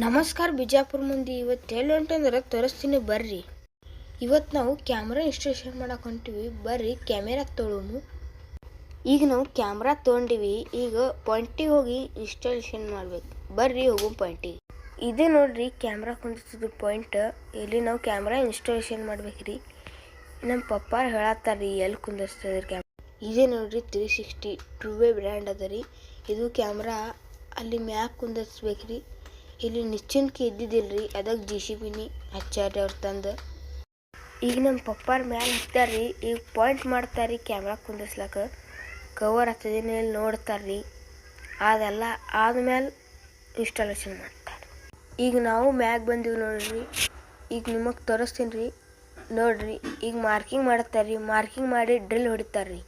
ನಮಸ್ಕಾರ ಬಿಜಾಪುರ ಮಂದಿ. ಇವತ್ತು ಎಲ್ಲಿ ಹೊಂಟಂದ್ರೆ ತೋರಿಸ್ತೀನಿ ಬರ್ರಿ. ಇವತ್ತು ನಾವು ಕ್ಯಾಮ್ರಾ ಇನ್ಸ್ಟಾಲೇಷನ್ ಮಾಡಕ್ಕೆ ಹೊಂಟಿವಿ. ಬರ್ರಿ ಕ್ಯಾಮೆರಾ ತೊಗೊಳೋನು. ಈಗ ನಾವು ಕ್ಯಾಮ್ರಾ ತೊಗೊಂಡಿವಿ. ಈಗ ಪಾಯಿಂಟಿಗೆ ಹೋಗಿ ಇನ್ಸ್ಟಾಲೇಷನ್ ಮಾಡ್ಬೇಕು. ಬರ್ರಿ ಹೋಗೋ ಪಾಯಿಂಟಿಗೆ. ಇದು ನೋಡ್ರಿ ಕ್ಯಾಮ್ರಾ ಕುಂದಿರ್ತದ ಪಾಯಿಂಟ್. ಇಲ್ಲಿ ನಾವು ಕ್ಯಾಮ್ರಾ ಇನ್ಸ್ಟಾಲೇಷನ್ ಮಾಡ್ಬೇಕ್ರಿ. ನಮ್ಮ ಪಪ್ಪ ಹೇಳತ್ತಾರ್ರಿ ಎಲ್ಲಿ ಕುಂದಿರ್ತದ್ರಿ ಕ್ಯಾಮ್ರಾ. ಇದೇ ನೋಡ್ರಿ 360 ಟ್ರೂವೇ ಬ್ರ್ಯಾಂಡ್ ಅದ ರೀ. ಇದು ಕ್ಯಾಮ್ರಾ ಅಲ್ಲಿ ಮ್ಯಾಕ್ ಕುಂದಿರ್ಸ್ಬೇಕ್ರಿ. ಇಲ್ಲಿ ನಿಚ್ಚನ್ಕಿ ಇದ್ದಿದ್ದಿಲ್ರಿ, ಅದಕ್ಕೆ JCB ಹಚ್ಚಾರ್ರಿ ಅವ್ರು ತಂದು. ಈಗ ನಮ್ಮ ಪಪ್ಪಾರ ಮ್ಯಾಲೆ ಹತ್ತಾರ್ರಿ. ಈಗ ಪಾಯಿಂಟ್ ಮಾಡ್ತಾರ್ರಿ ಕ್ಯಾಮ್ರಾ ಕುಂದಿರ್ಸ್ಲಕ್ಕ. ಕವರ್ ಹತ್ತದೇನು ಇಲ್ಲಿ ನೋಡ್ತಾರ್ರಿ. ಅದೆಲ್ಲ ಆದ್ಮೇಲೆ ಇನ್ಸ್ಟಾಲೇಷನ್ ಮಾಡ್ತಾರೆ. ಈಗ ನಾವು ಮ್ಯಾಗ ಬಂದೀವಿ ನೋಡ್ರಿ. ಈಗ ನಿಮಗೆ ತೋರಿಸ್ತೀನಿ ರೀ ನೋಡ್ರಿ. ಈಗ ಮಾರ್ಕಿಂಗ್ ಮಾಡ್ತಾರ್ರಿ. ಮಾರ್ಕಿಂಗ್ ಮಾಡಿ ಡ್ರಿಲ್ ಹೊಡಿತಾರ್ರಿ.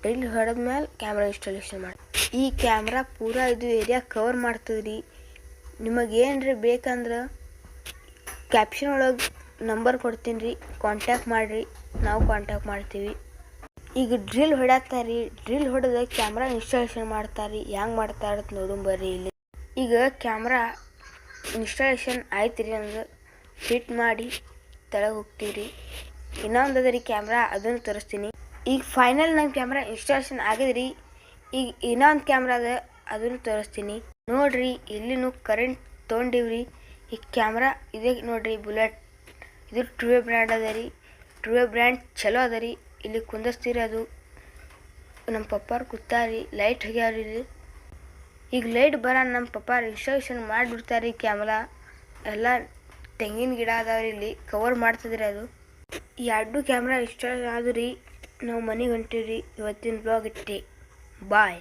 ಡ್ರಿಲ್ ಹೊಡೆದ್ಮೇಲೆ ಕ್ಯಾಮ್ರಾ ಇನ್ಸ್ಟಾಲೇಷನ್ ಮಾಡಿ. ಈ ಕ್ಯಾಮ್ರಾ ಪೂರಾ ಇದು ಏರಿಯಾ ಕವರ್ ಮಾಡ್ತದ್ರಿ. ನಿಮಗೆ ಏನ್ರಿ ಬೇಕಂದ್ರೆ ಕ್ಯಾಪ್ಷನ್ ಒಳಗೆ ನಂಬರ್ ಕೊಡ್ತೀನಿ ರೀ, ಕಾಂಟ್ಯಾಕ್ಟ್ ಮಾಡಿರಿ. ನಾವು ಕಾಂಟ್ಯಾಕ್ಟ್ ಮಾಡ್ತೀವಿ. ಈಗ ಡ್ರಿಲ್ ಹೊಡ್ಯಾತಾರ್ರಿ. ಡ್ರಿಲ್ ಹೊಡೆದ ಕ್ಯಾಮ್ರಾ ಇನ್ಸ್ಟಾಲೇಷನ್ ಮಾಡ್ತಾರ್ರಿ. ಹೆಂಗೆ ಮಾಡ್ತಾರೆ ನೋಡು ಬರ್ರಿ ಇಲ್ಲಿ. ಈಗ ಕ್ಯಾಮ್ರಾ ಇನ್ಸ್ಟಾಲೇಷನ್ ಆಯ್ತು ರೀ. ಅಂದ್ರೆ ಫಿಟ್ ಮಾಡಿ ತೆಳಗೆ ಹೋಗ್ತೀವಿ ರೀ. ಇನ್ನೊಂದು ಅದ ರೀ ಕ್ಯಾಮ್ರಾ, ಅದನ್ನು ತೋರಿಸ್ತೀನಿ. ಈಗ ಫೈನಲ್ ನಮ್ಮ ಕ್ಯಾಮ್ರಾ ಇನ್ಸ್ಟಾಲೇಷನ್ ಆಗಿದ್ರಿ. ಈಗ ಇನ್ನೊಂದು ಕ್ಯಾಮ್ರಾ ಅದ, ಅದನ್ನು ತೋರಿಸ್ತೀನಿ ನೋಡ್ರಿ. ಇಲ್ಲಿನೂ ಕರೆಂಟ್ ತೊಗೊಂಡಿವ್ರಿ. ಈ ಕ್ಯಾಮ್ರಾ ಇದೆ ನೋಡ್ರಿ, ಬುಲೆಟ್. ಇದು ಟ್ರೂವೇ ಬ್ರ್ಯಾಂಡ್ ಅದ ರೀ. ಟ್ರೂವೇ ಬ್ರ್ಯಾಂಡ್ ಚಲೋ ಅದ ರೀ. ಇಲ್ಲಿ ಕುಂದಿಸ್ತೀರಿ. ಅದು ನಮ್ಮ ಪಪ್ಪಾರು ಕೂತಾರಿ. ಲೈಟ್ ಹೋಗ್ಯಾವ್ರಿ ಇಲ್ಲಿ. ಈಗ ಲೈಟ್ ಬರ ನಮ್ಮ ಪಪ್ಪಾರು ಇನ್ಸ್ಟಾಲೇಷನ್ ಮಾಡಿಬಿಡ್ತಾರೆ. ಕ್ಯಾಮ್ರಾ ಎಲ್ಲ ತೆಂಗಿನ ಗಿಡ ಅದಾವ್ರಿ. ಇಲ್ಲಿ ಕವರ್ ಮಾಡ್ತದ್ರಿ ಅದು. ಈ 2 ಕ್ಯಾಮ್ರಾ ಇನ್ಸ್ಟಾಲ್ ಆದ್ರಿ. ನಾವು ಮನೆಗೆ ಹೊಂಟೀವ್ರಿ. ಇವತ್ತಿನ ಬ್ಲಾಗ್ ಇಟ್ಟೆ. ಬಾಯ್.